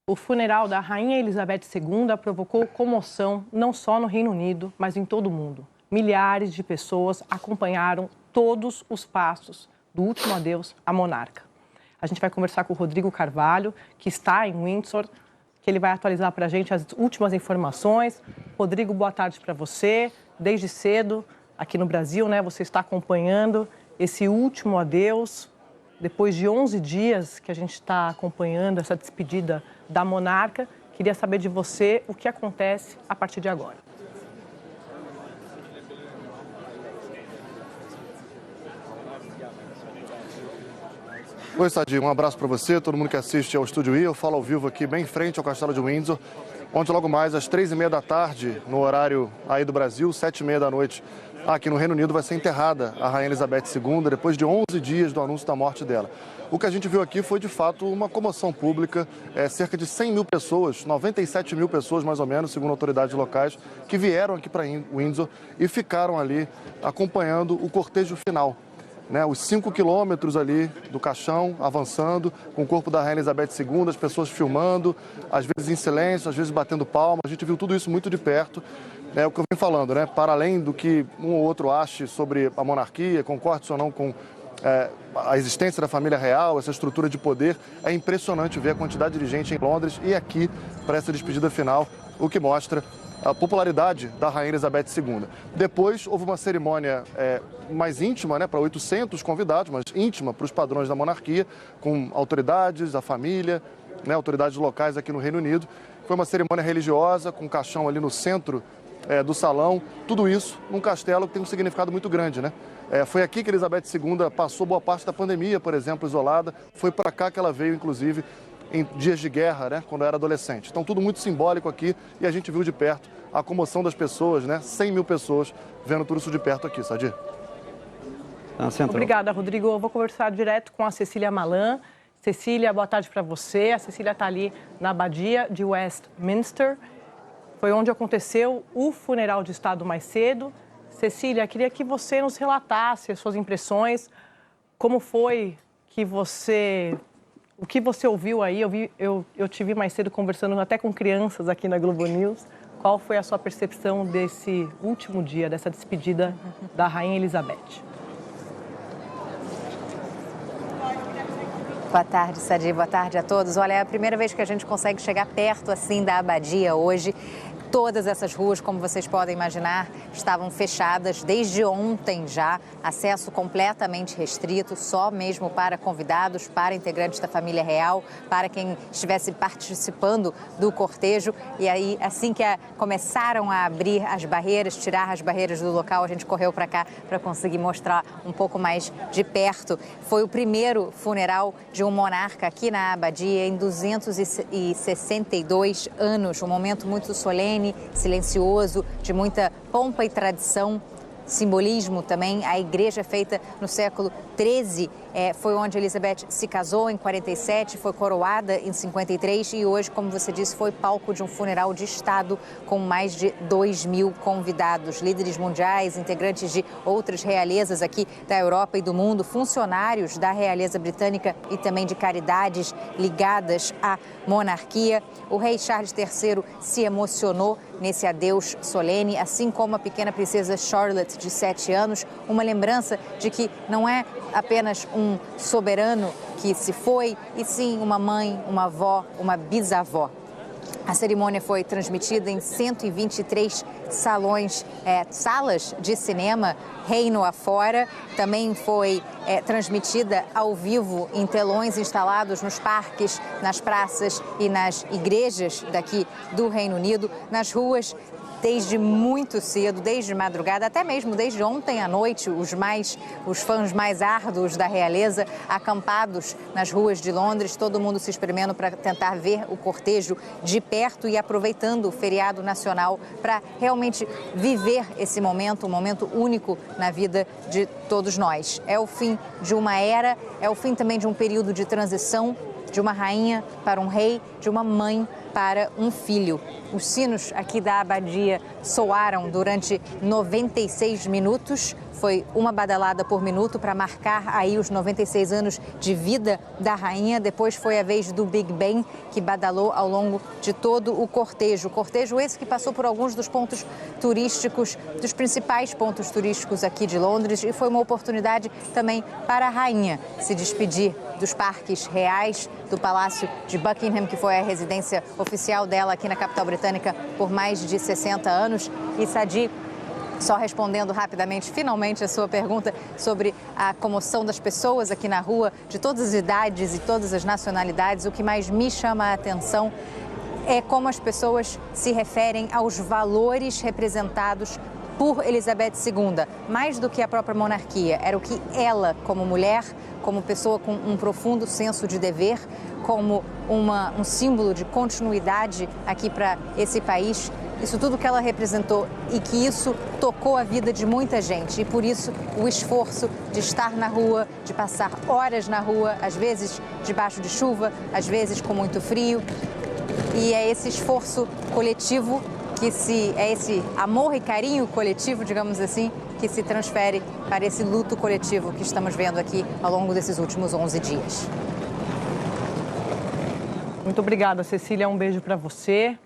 O funeral da Rainha Elizabeth II provocou comoção não só no Reino Unido, mas em todo o mundo. Milhares de pessoas acompanharam todos os passos do último adeus à monarca. A gente vai conversar com o Rodrigo Carvalho, que está em Windsor, que ele vai atualizar para a gente as últimas informações. Rodrigo, boa tarde para você. Desde cedo, aqui no Brasil, né, você está acompanhando esse último adeus. Depois de 11 dias que a gente está acompanhando essa despedida da monarca, queria saber de você o que acontece a partir de agora. Oi, Sadi, um abraço para você, todo mundo que assiste ao Estúdio I. Eu falo ao vivo aqui, bem em frente ao Castelo de Windsor, onde logo mais às 3h30 da tarde, no horário aí do Brasil, 7h30 da noite, aqui no Reino Unido, vai ser enterrada a Rainha Elizabeth II, depois de 11 dias do anúncio da morte dela. O que a gente viu aqui foi, de fato, uma comoção pública, cerca de 100 mil pessoas, 97 mil pessoas mais ou menos, segundo autoridades locais, que vieram aqui para Windsor e ficaram ali acompanhando o cortejo final. Os 5 quilômetros ali do caixão, avançando, com o corpo da Rainha Elizabeth II, as pessoas filmando, às vezes em silêncio, às vezes batendo palma. A gente viu tudo isso muito de perto. É o que eu venho falando, né? Para além do que um ou outro ache sobre a monarquia, concorde ou não com a existência da família real, essa estrutura de poder, é impressionante ver a quantidade de gente em Londres e aqui para essa despedida final, o que mostra a popularidade da Rainha Elizabeth II. Depois houve uma cerimônia mais íntima, né, para 800 convidados, mas íntima para os padrões da monarquia, com autoridades, a família, né, autoridades locais aqui no Reino Unido. Foi uma cerimônia religiosa, com um caixão ali no centro do salão, tudo isso num castelo que tem um significado muito grande, né? Foi aqui que Elizabeth II passou boa parte da pandemia, por exemplo, isolada. Foi para cá que ela veio, inclusive, em dias de guerra, né, quando era adolescente. Então, tudo muito simbólico aqui e a gente viu de perto a comoção das pessoas, né? 100 mil pessoas vendo tudo isso de perto aqui, Sadi. Obrigada, Rodrigo. Eu vou conversar direto com a Cecília Malan. Cecília, boa tarde para você. A Cecília está ali na Abadia de Westminster. Foi onde aconteceu o funeral de Estado mais cedo. Cecília, queria que você nos relatasse as suas impressões. Como foi que o que você ouviu aí? Eu te vi mais cedo conversando até com crianças aqui na Globo News. Qual foi a sua percepção desse último dia, dessa despedida da Rainha Elizabeth? Boa tarde, Sadi. Boa tarde a todos. Olha, é a primeira vez que a gente consegue chegar perto assim da Abadia hoje. Todas essas ruas, como vocês podem imaginar, estavam fechadas desde ontem já, acesso completamente restrito, só mesmo para convidados, para integrantes da família real, para quem estivesse participando do cortejo. E aí, assim que começaram a abrir as barreiras, tirar as barreiras do local, a gente correu para cá para conseguir mostrar um pouco mais de perto. Foi o primeiro funeral de um monarca aqui na Abadia em 262 anos, um momento muito solene, silencioso, de muita pompa e tradição, simbolismo também. A igreja feita no século XIII foi onde Elizabeth se casou em 47, foi coroada em 53 e hoje, como você disse, foi palco de um funeral de Estado com mais de 2.000 convidados, líderes mundiais, integrantes de outras realezas aqui da Europa e do mundo, funcionários da realeza britânica e também de caridades ligadas à monarquia. O rei Charles III se emocionou nesse adeus solene, assim como a pequena princesa Charlotte, de 7 anos, uma lembrança de que não é apenas um soberano que se foi, e sim uma mãe, uma avó, uma bisavó. A cerimônia foi transmitida em 123 salas de cinema, reino afora. Também foi transmitida ao vivo em telões instalados nos parques, nas praças e nas igrejas daqui do Reino Unido, nas ruas. Desde muito cedo, desde madrugada, até mesmo desde ontem à noite, os fãs mais árduos da realeza, acampados nas ruas de Londres, todo mundo se espremendo para tentar ver o cortejo de perto e aproveitando o feriado nacional para realmente viver esse momento, um momento único na vida de todos nós. É o fim de uma era, é o fim também de um período de transição, de uma rainha para um rei, de uma mãe para um filho. Os sinos aqui da Abadia soaram durante 96 minutos, foi uma badalada por minuto para marcar aí os 96 anos de vida da rainha. Depois foi a vez do Big Ben, que badalou ao longo de todo o cortejo. Cortejo esse que passou por alguns dos pontos turísticos, dos principais pontos turísticos aqui de Londres, e foi uma oportunidade também para a rainha se despedir dos parques reais, do Palácio de Buckingham, que foi a residência oficial dela aqui na capital britânica por mais de 60 anos. E Sadi, só respondendo rapidamente, finalmente, a sua pergunta sobre a comoção das pessoas aqui na rua, de todas as idades e todas as nacionalidades, o que mais me chama a atenção é como as pessoas se referem aos valores representados por Elizabeth II, mais do que a própria monarquia. Era o que ela, como mulher, como pessoa com um profundo senso de dever, como um símbolo de continuidade aqui para esse país, isso tudo que ela representou e que isso tocou a vida de muita gente. E por isso o esforço de estar na rua, de passar horas na rua, às vezes debaixo de chuva, às vezes com muito frio. E é esse esforço coletivo é esse amor e carinho coletivo, digamos assim, que se transfere para esse luto coletivo que estamos vendo aqui ao longo desses últimos 11 dias. Muito obrigada, Cecília. Um beijo para você.